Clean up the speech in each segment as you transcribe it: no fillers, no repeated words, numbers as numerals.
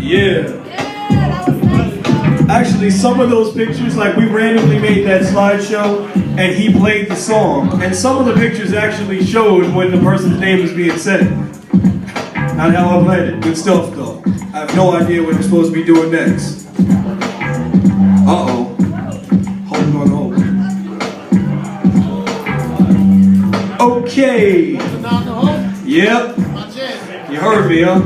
Yeah. Actually, some of those pictures, like we randomly made that slideshow and he played the song. And some of the pictures actually showed when the person's name was being said. Not how I played it. Good stuff though. I have no idea what I'm supposed to be doing next. Uh-oh. Holding on hold. Okay. Yep. You heard me, huh?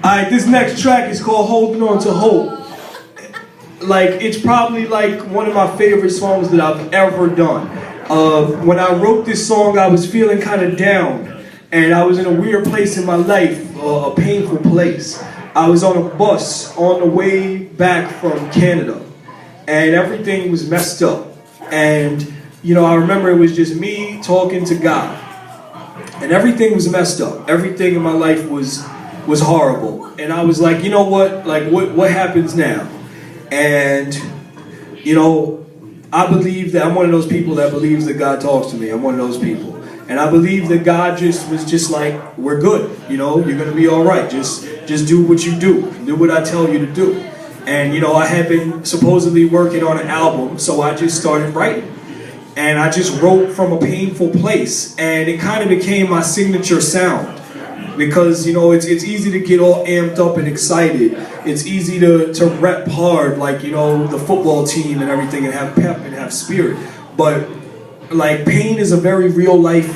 Alright, this next track is called Holding On to Hope. Like, it's probably like one of my favorite songs that I've ever done. When I wrote this song, I was feeling kind of down. And I was in a weird place in my life, a painful place. I was on a bus on the way back from Canada. And everything was messed up. And, you know, I remember it was just me talking to God. And everything was messed up. Everything in my life was horrible. And I was like, you know what? Like, what happens now? And, you know, I believe that I'm one of those people that believes that God talks to me. I'm one of those people. And I believe that God was just like, we're good. You know, you're going to be all right. Just do what you do. Do what I tell you to do. And, you know, I had been supposedly working on an album, so I just started writing. And I just wrote from a painful place. And it kind of became my signature sound. Because, you know, it's easy to get all amped up and excited. It's easy to rep hard, like, you know, the football team and everything, and have pep and have spirit. But, like, pain is a very real life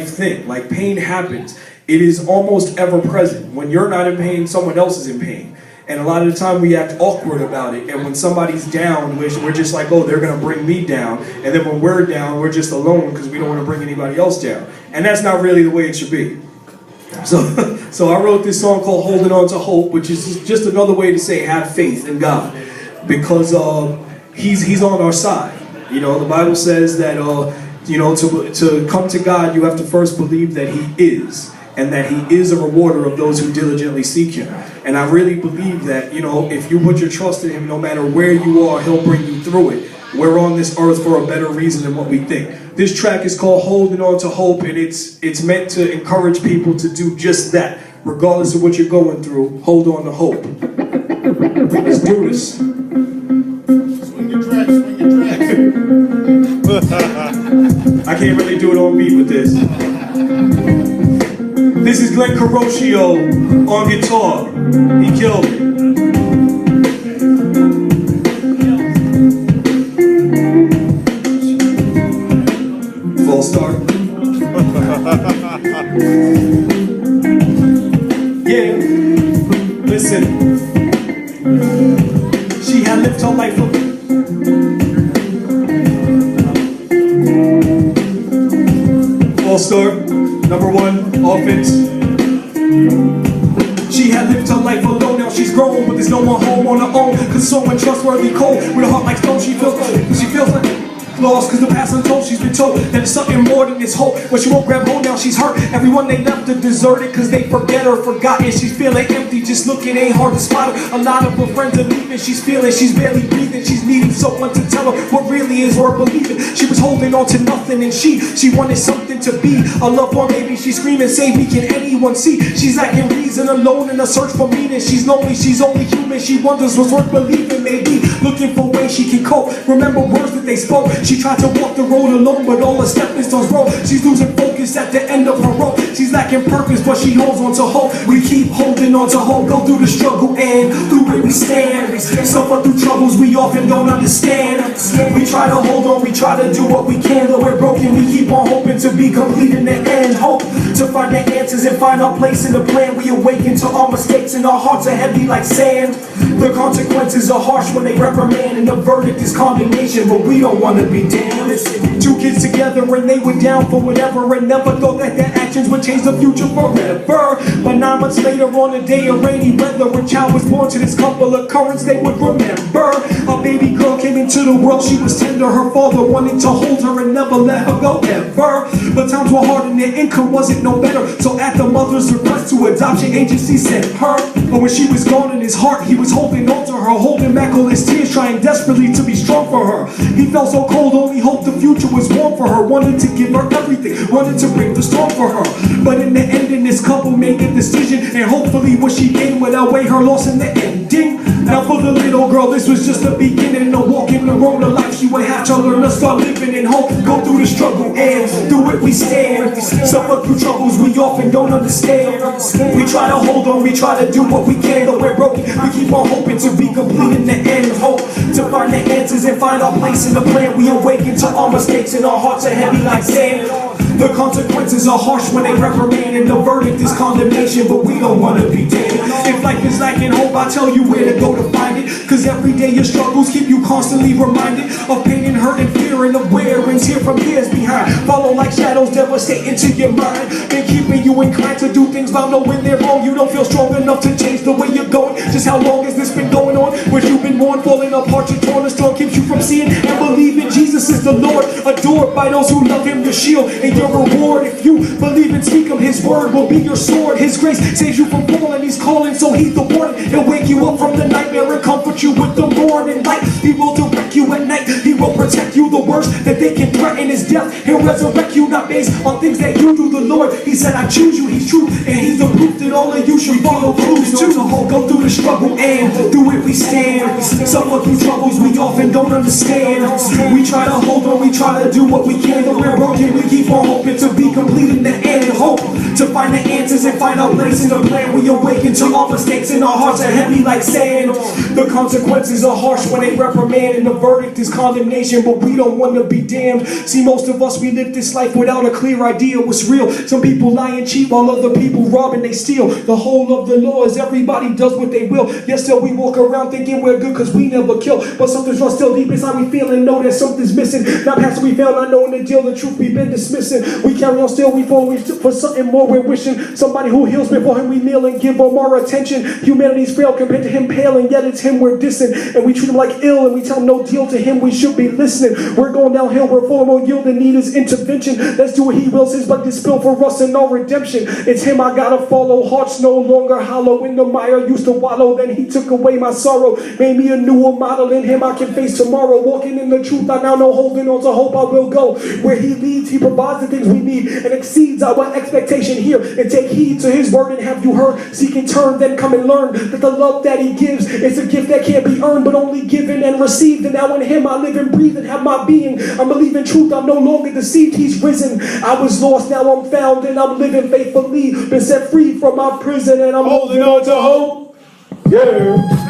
thing. Like, pain happens. It is almost ever present. When you're not in pain, someone else is in pain. And a lot of the time we act awkward about it. And when somebody's down, we're just like, oh, they're going to bring me down. And then when we're down, we're just alone because we don't want to bring anybody else down. And that's not really the way it should be. So I wrote this song called Holding On to Hope, which is just another way to say have faith in God. Because he's on our side. You know, the Bible says that, you know, to come to God, you have to first believe that he is. And that he is a rewarder of those who diligently seek him. And I really believe that, you know, if you put your trust in him, no matter where you are, he'll bring you through it. We're on this earth for a better reason than what we think. This track is called Holding On to Hope, and it's meant to encourage people to do just that. Regardless of what you're going through, hold on to hope. Let's do this. Swing your tracks, swing your tracks. I can't really do it on beat with this. This is Glenn Carocchio on guitar. He killed it. Full start. Yeah, listen. She had lived her life of full start. Number one, offense. She had lived her life alone, now she's grown, but there's no one home on her own. Cause so untrustworthy, cold, with a heart like stone, she feels like lost, cause the past untold, she's been told that it's something more than this hope. But she won't grab hold, now she's hurt. Everyone they left her deserted, cause they forget her, forgotten. She's feeling empty, just looking, ain't hard to spot her. A lot of her friends are leaving, she's feeling, she's barely breathing. She's needing someone to tell her what really is worth believing. She was holding on to nothing, and she wanted something to be. A loved one, maybe she's screaming, save me, can anyone see? She's lacking reason, alone in a search for meaning. She's lonely, she's only human, she wonders what's worth believing. Maybe looking for ways she can cope, remember words that they spoke. She tried to walk the road alone, but all her stepping stones roll. She's losing focus at the end of her rope. She's lacking purpose, but she holds on to hope. We keep holding on to hope, go through the struggle and through it we stand. Suffer through troubles we often don't understand. We try to hold on, we try to do what we can, though we're broken, we keep on hoping to be complete in the end. Hope to find the answers and find our place in the plan. We awaken to our mistakes and our hearts are heavy like sand. The consequences are harsh when they reprimand, and the verdict is condemnation, but we don't want to be damned. Two kids together and they were down for whatever, and never thought that their actions would change the future forever. But 9 months later, on a day of rainy weather, a child was born to this couple occurrence they would remember. A baby girl came into the world, she was tender. Her father wanted to hold her and never let her go ever. But times were hard and their income wasn't no better, so at the mother's request to adoption agency sent her. But when she was gone in his heart, he was holding on to her, holding back all his tears, trying desperately to be strong for her. He felt so cold, only hoped the future was warm for her. Wanted to give her everything, wanted to bring the storm for her. But in the end, this couple made a decision decision, and hopefully what she gained would outweigh her loss in the ending. Now for the little girl, this was just the beginning. A walk in the road of life she would have to learn to start living in hope. Go through the struggle and through it we stand. Suffer through troubles we often don't understand. We try to hold on, we try to do what we can, though we're broken. We keep on hoping to be complete in the end. Hope to find the answers and find our place in the plan. We awaken to our mistakes and our hearts are heavy like sand. The consequences are harsh when they reprimand, and the verdict is condemnation, but we don't want to be dead. If life is lacking hope, I tell you where to go to find it. Cause every day your struggles keep you constantly reminded of pain and hurt and fear, and of where ends here from years behind. Follow like shadows devastating to your mind, and keeping you inclined to do things while knowing they're wrong. You don't feel strong enough to change the way you're going. Just how long has this been going on? Where you've been worn, falling apart, you're torn. The storm keeps you from seeing and believing Jesus is the Lord, adored by those who love him, your shield and your reward. If you believe and speak of his word will be your sword. His grace saves you from falling, he's calling, so heed the warning. He'll wake you up from the nightmare and comfort you with the morning light. He will direct you at night, he will protect you. The worst that they can threaten is death. He'll resurrect you, not based on things that you do. The Lord, he said, I choose you, he's true, and he's the proof that all of you should follow clues too. Go through the struggle and through it we stand. Suffer through troubles we often don't understand. We try to hold on, we try to do what we can, but we're broken. We keep on hoping to be complete in the end. Hope to find the answers and find our place in the plan. We awaken to our mistakes and our hearts are heavy like sand. The consequences are harsh when they reprimand, and the verdict is condemnation, but we don't want to be damned. See, most of us, we live this life without a clear idea what's real. Some people lie and cheat while other people rob and they steal. The whole of the law is everybody does what they will. Yes, still we walk around thinking we're good cause we never kill, but something's wrong still deep inside. We feel and know that something's missing. Not past we fail, not knowing the deal, the truth we've been dismissing. We carry on still, we fall for something more. We're wishing somebody who heals before him we kneel and give him our attention. Humanity's frail compared to him pale, and yet it's him we're dissing. And we treat him like ill and we tell him no deal. To him we should be listening. We're going downhill, we're full of more yield and need his intervention. Let's do what he wills, his blood is spilled for us and our redemption. It's him I gotta follow, hearts no longer hollow. In the mire used to wallow, then he took away my sorrow, made me a newer model. In him I can face tomorrow. Walking in the truth I now know, holding on to hope I will go. Where he leads, he provides the things we need and exceeds our expectation here. And take heed to his word, and have you heard? Seek and turn, then come and learn that the love that he gives is a gift that can't be earned, but only given and received. And now in him I live and breathe and have my being. I'm believing truth, I'm no longer deceived. He's risen. I was lost, now I'm found, and I'm living faithfully. Been set free from my prison, and I'm holding on to hope. Yeah.